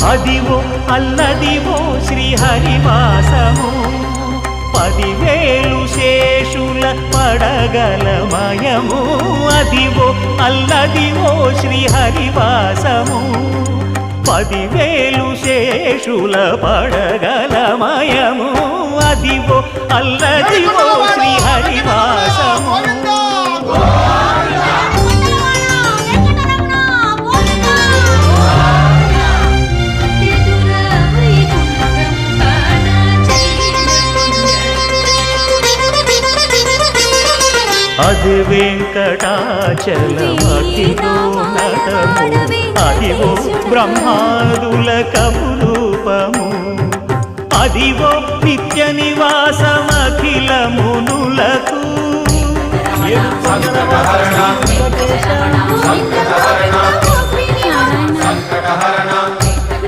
అదివో అల్లదివో శ్రీహరివాసము 10,000 శేషుల పడగలమయము అదివో అల్లదివో శ్రీహరివాసము 10,000 శేషుల పడగలమయము అదివో అల్లదివో శ్రీహరివాసము అది వెంకటాచలమఖిలో నటము అదివో బ్రహ్మాదుల కపురూపము అదివో నిత్య నివాసమఖిల మునులకు సంకటహరణ